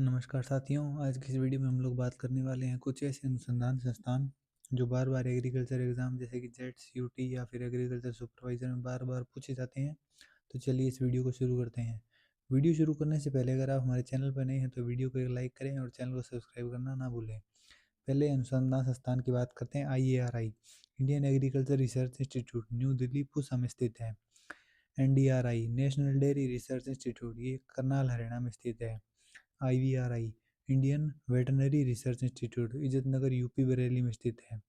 नमस्कार साथियों। आज की इस वीडियो में हम लोग बात करने वाले हैं कुछ ऐसे अनुसंधान संस्थान जो बार बार एग्रीकल्चर एग्जाम जैसे कि जेट सीयूटी या फिर एग्रीकल्चर सुपरवाइजर में बार बार पूछे जाते हैं। तो चलिए इस वीडियो को शुरू करते हैं। वीडियो शुरू करने से पहले अगर आप हमारे चैनल पर नए हैं तो वीडियो को एक लाइक करें और चैनल को सब्सक्राइब करना ना भूलें। पहले अनुसंधान संस्थान की बात करते हैं। IARI, Indian agriculture research institute, new Delhi Pusa में स्थित है। NDRI, national dairy research institute, ये करनाल हरियाणा में स्थित है। IVRI, Indian veterinary research institute, Izzatnagar UP Bareilly में स्थित है।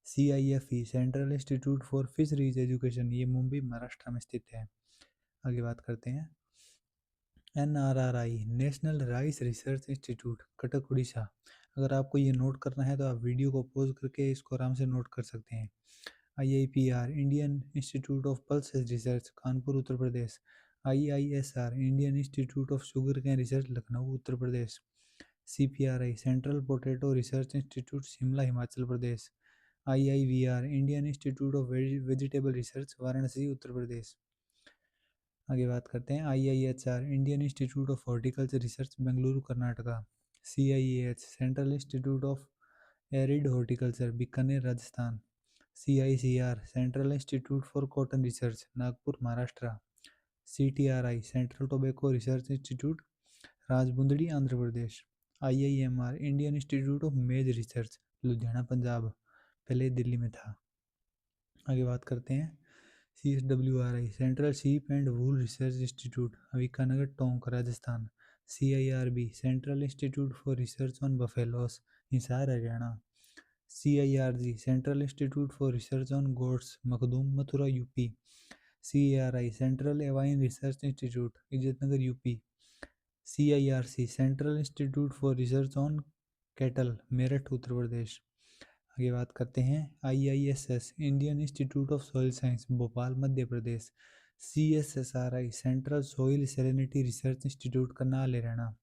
CIFE, central institute for fisheries education, ये मुंबई महाराष्ट्र में स्थित है। आगे बात करते हैं। NRRI, national rice research institute, Cuttack Orissa. अगर आपको ये नोट करना है तो आप वीडियो को पॉज करके इसको आराम से नोट कर सकते हैं। IIPR, Indian institute of pulses research, Kanpur Uttar Pradesh. IISR, Indian institute of sugar cane research, Lucknow Uttar Pradesh. CPRI, central potato research institute, Shimla Himachal Pradesh. IIVR, Indian institute of vegetable research, Varanasi Uttar Pradesh. आगे बात करते हैं। IIHR, Indian institute of horticulture research, Bengaluru Karnataka. CIAH, central institute of arid horticulture, Bikaner Rajasthan. CICR, central institute for cotton research, Nagpur Maharashtra. CTRI, central tobacco research institute, Rajahmundry Andhra Pradesh. IIMR, Indian institute of maize research, Ludhiana Punjab, पहले दिल्ली में था। आगे बात करते हैं। CSWRI, central sheep and wool research institute, Bikaner Tonk Rajasthan. CIRB, central institute for research on buffaloes, Hisar Haryana. CIRG, central institute for research on goats, Makhdoom Mathura UP. CARI, central avian research institute, Izzatnagar UP. CIRC, central institute for research on cattle, Meerut Uttar Pradesh. आगे बात करते हैं। IISS, Indian institute of soil science, Bhopal Madhya Pradesh. CSSRI, central soil salinity research institute, Karnal Haryana.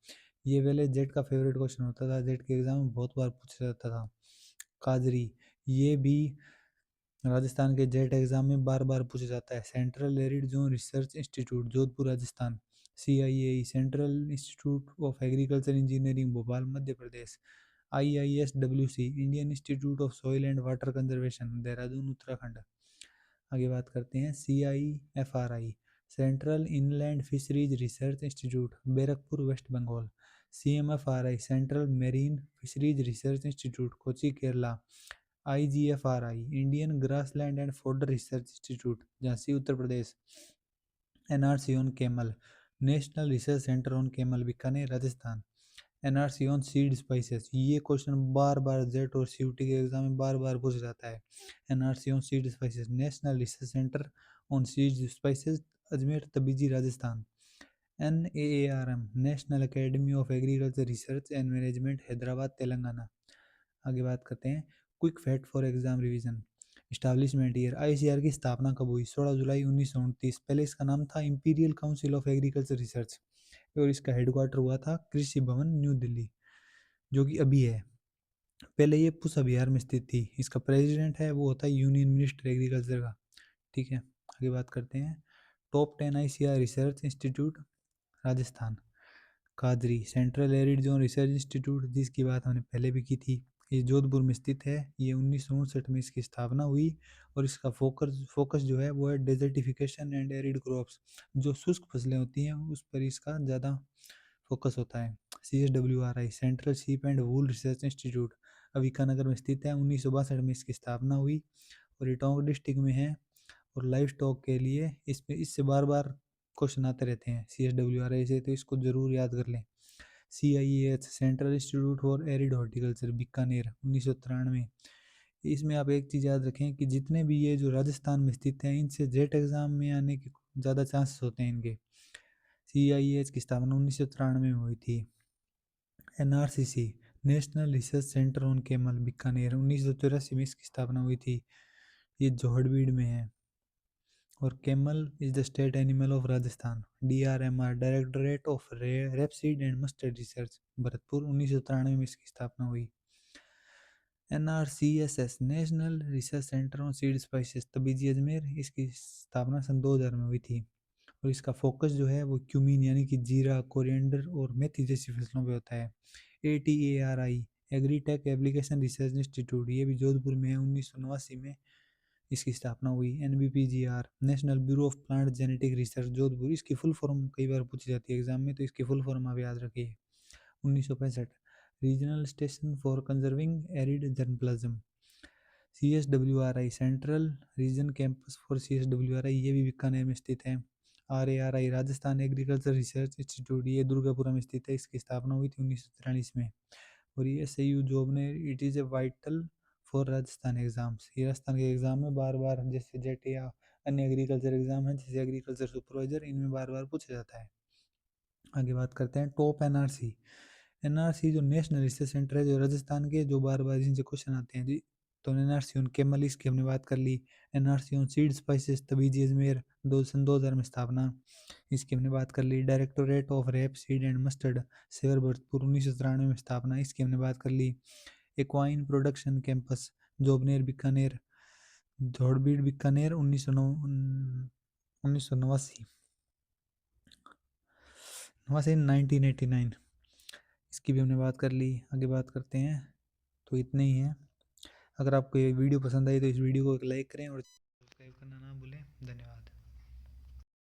ये पहले jet का favourite question होता था, jet के एग्जाम में बहुत बार पूछा जाता था। काजरी, ये भी राजस्थान के जेट एग्जाम में बार बार पूछा जाता है। Central arid zone research institute, Jodhpur Rajasthan. CIAE, central institute of agriculture engineering, Bhopal Madhya Pradesh. IISWC, Indian institute of soil and water conservation, Dehradun Uttarakhand. आगे बात करते हैं। CIFRI, central inland fisheries research institute, Barrackpore west Bengal. CMFRI, central marine fisheries research institute, Kochi Kerala. IGFRI, Indian grassland and fodder research institute, Jhansi Uttar Pradesh. NRC on camel, national research centre on camel, Bikaner Rajasthan. NRC on seed spices, ये question बार बार jet और CUT के exam में बार बार पूछा जाता है। NRC on seed spices, national research centre on seed spices, Ajmer Tabiji Rajasthan. NAARM, national academy of agriculture research and management, Hyderabad Telangana. आगे बात करते हैं। Quick fact for exam revision. Establishment year, ICAR की स्थापना कब हुई? 16 जुलाई 1929। पहले इसका नाम था imperial council of agriculture research और इसका हेडक्वार्टर हुआ था कृषि भवन न्यू दिल्ली, जो कि अभी है। पहले ये पूसा बिहार में स्थित थी। इसका प्रेसिडेंट है वो होता है यूनियन मिनिस्टर एग्रीकल्चर का। ठीक है, आगे बात करते हैं। Top 10 ICAR research institute, Rajasthan. Qadri, central arid zone research institute, जिसकी बात हमने पहले भी की थी, ये जोधपुर में स्थित है। ये 1959 में इसकी स्थापना हुई और इसका फोकस जो है वो है डेजर्टिफिकेशन एंड एरिड क्रॉप्स, जो शुष्क फसलें होती हैं उस पर इसका ज़्यादा फोकस होता है। CSWRI, central sheep and wool research institute, Avikanagar में स्थित है। 1962 में इसकी स्थापना हुई और ये टोंक डिस्ट्रिक्ट में है। और लाइव स्टॉक के लिए इससे बार बार क्वेश्चन आते रहते हैं CSWRI से, तो इसको जरूर याद कर लें। CIEH, central institute for arid horticulture, Bikaner, 1993। इसमें आप एक चीज़ याद रखें कि जितने भी ये जो राजस्थान में स्थित हैं इनसे जेट एग्जाम में आने के ज़्यादा चांसेस होते हैं इनके। CIEH की स्थापना 1993 में हुई थी। NRCC, national research centre on camel, Bikaner, 1984 में इसकी स्थापना हुई थी। ये जोहड़बीड़ में है। और camel is the state animal of Rajasthan. DRMR, directorate of rapeseed and mustard research, Bharatpur, 1993 में इसकी स्थापना हुई। NRCSS, national research centre on seed spices, Tabiji Ajmer, इसकी स्थापना सन 2000 में हुई थी। और इसका फोकस जो है वो क्यूमीन यानी कि जीरा, कोरिएंडर और मेथी जैसी फसलों पे होता है। ATARI agritech application research institute, ये भी जोधपुर में है, 1989 में इसकी स्थापना हुई। NBPGR national bureau of plant genetic research Jodhpur, इसकी फुल फॉर्म कई बार पूछी जाती है एग्जाम में, तो इसकी फुल फॉर्म आप याद रखिए। 1965 regional station for conserving arid germplasm, CSWRI central region campus for CSWRI, ये भी बीकानेर में स्थित है। RARI Rajasthan agriculture research institute, ये दुर्गापुरा में स्थित है, इसकी स्थापना हुई थी 1943 में। और ये SAU जॉब ने, it is a vital for Rajasthan exams, ये राजस्थान के एग्जाम में बार बार, जैसे जेट या अन्य एग्रीकल्चर एग्जाम है जैसे एग्रीकल्चर सुपरवाइजर, इनमें बार बार पूछा जाता है। आगे बात करते हैं टॉप NRC जो नेशनल रिसर्च सेंटर है जो राजस्थान के, जो बार बार इनसे क्वेश्चन आते हैं जी। तो NRC ऑन केमल, की हमने बात कर ली। NRC on seed spices Tabiji Ajmer, 2000 में स्थापना, इसकी हमने बात कर ली। Directorate of rapeseed and mustard Sewar Bharatpur, 1993 में स्थापना, इसकी हमने बात कर ली। Equine production campus Jobner Bikaner, Jorbeer Bikaner, 1989 1989, इसकी भी हमने बात कर ली। आगे बात करते हैं, तो इतने ही हैं। अगर आपको ये वीडियो पसंद आई तो इस वीडियो को एक लाइक करें और सब्सक्राइब करना ना भूलें। धन्यवाद।